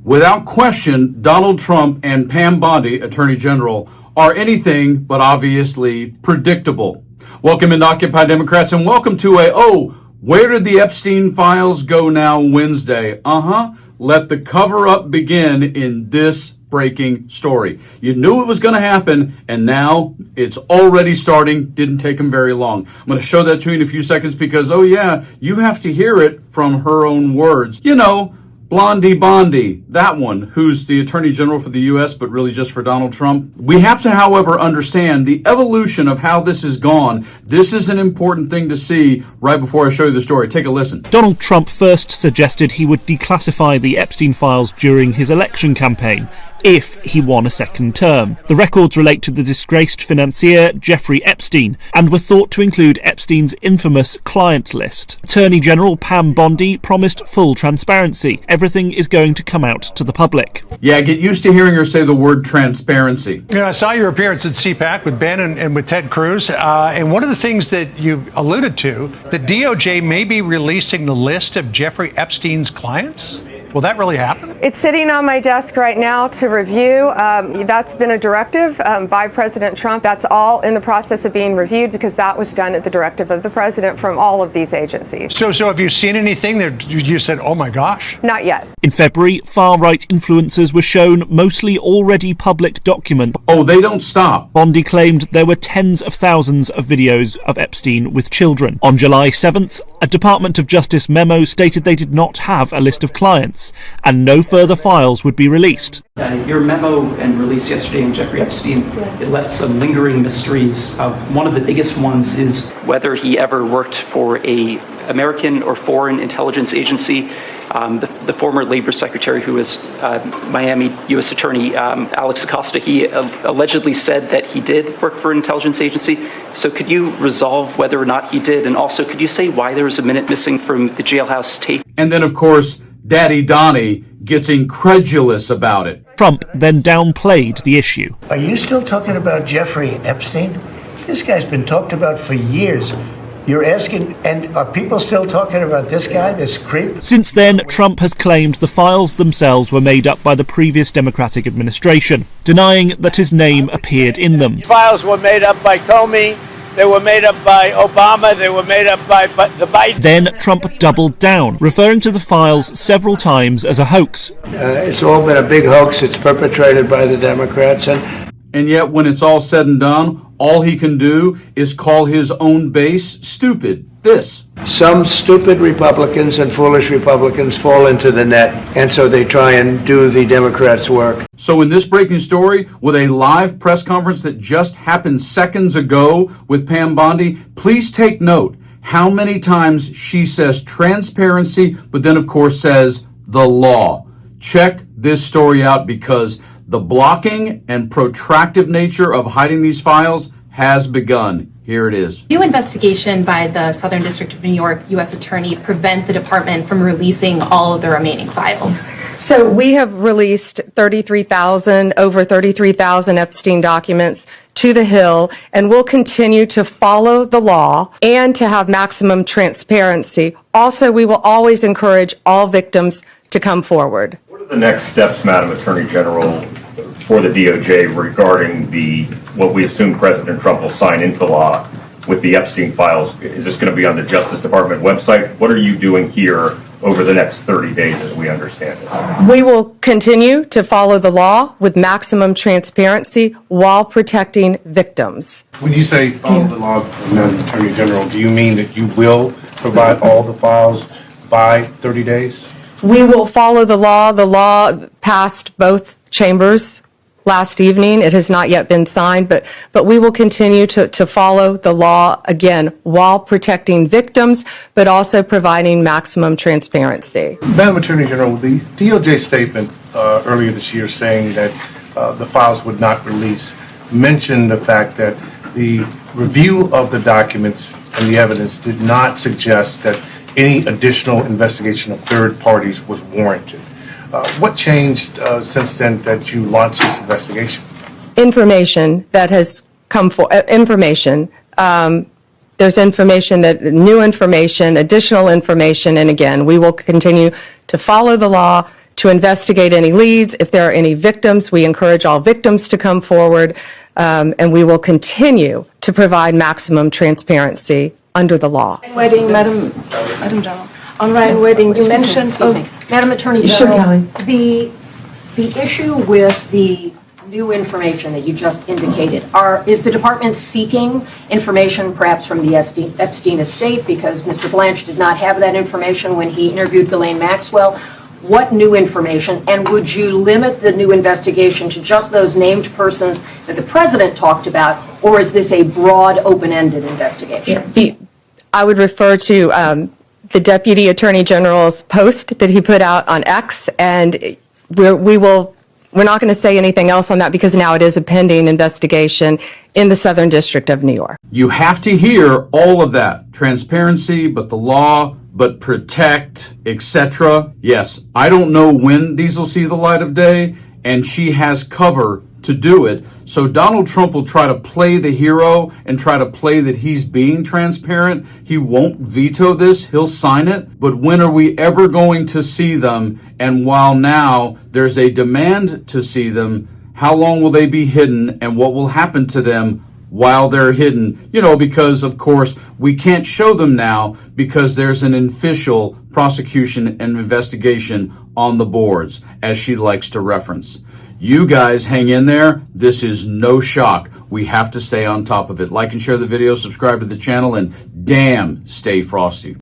Without question, Donald Trump and Pam Bondi, Attorney General, are anything but obviously predictable. Welcome in, Occupy Democrats, and welcome to where did the Epstein Files go now Wednesday? Let the cover-up begin in this breaking story. You knew it was going to happen, and now it's already starting. Didn't take them very long. I'm going to show that to you in a few seconds because, you have to hear it from her own words. You know, Blondie Bondi, that one, who's the Attorney General for the U.S., but really just for Donald Trump. We have to, however, understand the evolution of how this has gone. This is an important thing to see right before I show you the story. Take a listen. Donald Trump first suggested he would declassify the Epstein Files during his election campaign, if he won a second term. The records relate to the disgraced financier Jeffrey Epstein and were thought to include Epstein's infamous client list. Attorney General Pam Bondi promised full transparency. Everything is going to come out to the public. Yeah, get used to hearing her say the word transparency. Yeah, I saw your appearance at CPAC with Ben and with Ted Cruz, and one of the things that you alluded to, the DOJ may be releasing the list of Jeffrey Epstein's clients. Will that really happen? It's sitting on my desk right now to review. That's been a directive by President Trump. That's all in the process of being reviewed because that was done at the directive of the president from all of these agencies. So have you seen anything that you said, oh my gosh? Not yet. In February, far-right influencers were shown mostly already public documents. Oh, they don't stop. Bondi claimed there were tens of thousands of videos of Epstein with children. On July 7th, a Department of Justice memo stated they did not have a list of clients, and no further files would be released. Your memo and release yesterday on Jeffrey Epstein, it left some lingering mysteries. One of the biggest ones is whether he ever worked for a American or foreign intelligence agency. The former labor secretary who was Miami U.S. Attorney Alex Acosta, he allegedly said that he did work for an intelligence agency. So could you resolve whether or not he did? And also, could you say why there was a minute missing from the jailhouse tape? And then, of course, Daddy Donnie gets incredulous about it. Trump then downplayed the issue. Are you still talking about Jeffrey Epstein? This guy's been talked about for years. You're asking, and are people still talking about this guy, this creep? Since then, Trump has claimed the files themselves were made up by the previous Democratic administration, denying that his name appeared in them. The files were made up by Comey. They were made up by Obama. They were made up by the Biden. Then Trump doubled down, referring to the files several times as a hoax. It's all been a big hoax. It's perpetrated by the Democrats. And yet, when it's all said and done, all he can do is call his own base stupid. Some stupid Republicans and foolish Republicans fall into the net, and so they try and do the Democrats' work. So in this breaking story, with a live press conference that just happened seconds ago with Pam Bondi, please take note how many times she says transparency, but then of course says the law. Check this story out because the blocking and protractive nature of hiding these files has begun. Here it is. New investigation by the Southern District of New York U.S. Attorney prevent the department from releasing all of the remaining files. So we have released over 33,000 Epstein documents to the Hill, and we'll continue to follow the law and to have maximum transparency. Also, we will always encourage all victims to come forward. What are the next steps, Madam Attorney General, for the DOJ regarding what we assume President Trump will sign into law with the Epstein Files? Is this going to be on the Justice Department website? What are you doing here over the next 30 days as we understand it? We will continue to follow the law with maximum transparency while protecting victims. When you say follow the law, Madam Attorney General, do you mean that you will provide all the files by 30 days? We will follow the law. The law passed both chambers last evening. It has not yet been signed, but we will continue to follow the law, again, while protecting victims, but also providing maximum transparency. Madam Attorney General, the DOJ statement earlier this year saying that the files would not release mentioned the fact that the review of the documents and the evidence did not suggest that any additional investigation of third parties was warranted. What changed since then that you launched this investigation? Information that has come for information. There's information new information, additional information, and again, we will continue to follow the law, to investigate any leads. If there are any victims, we encourage all victims to come forward, and we will continue to provide maximum transparency under the law. Wedding, Madam General. On Ryan Wedding, you mentioned... Madam Attorney General, the issue with the new information that you just indicated, is the department seeking information perhaps from the Epstein estate, because Mr. Blanche did not have that information when he interviewed Ghislaine Maxwell? What new information, and would you limit the new investigation to just those named persons that the president talked about, or is this a broad, open-ended investigation? I would refer to the Deputy Attorney General's post that he put out on X, and we're not going to say anything else on that because now it is a pending investigation in the Southern District of New York. You have to hear all of that. Transparency, but the law, but protect, etc. Yes, I don't know when these will see the light of day, and she has cover to do it. So Donald Trump will try to play the hero and try to play that he's being transparent. He won't veto this. He'll sign it. But when are we ever going to see them? And while now there's a demand to see them, how long will they be hidden, and what will happen to them while they're hidden? You know, because of course we can't show them now because there's an official prosecution and investigation on the boards, as she likes to reference. You guys hang in there. This is no shock. We have to stay on top of it. Like and share the video, subscribe to the channel, and damn, stay frosty.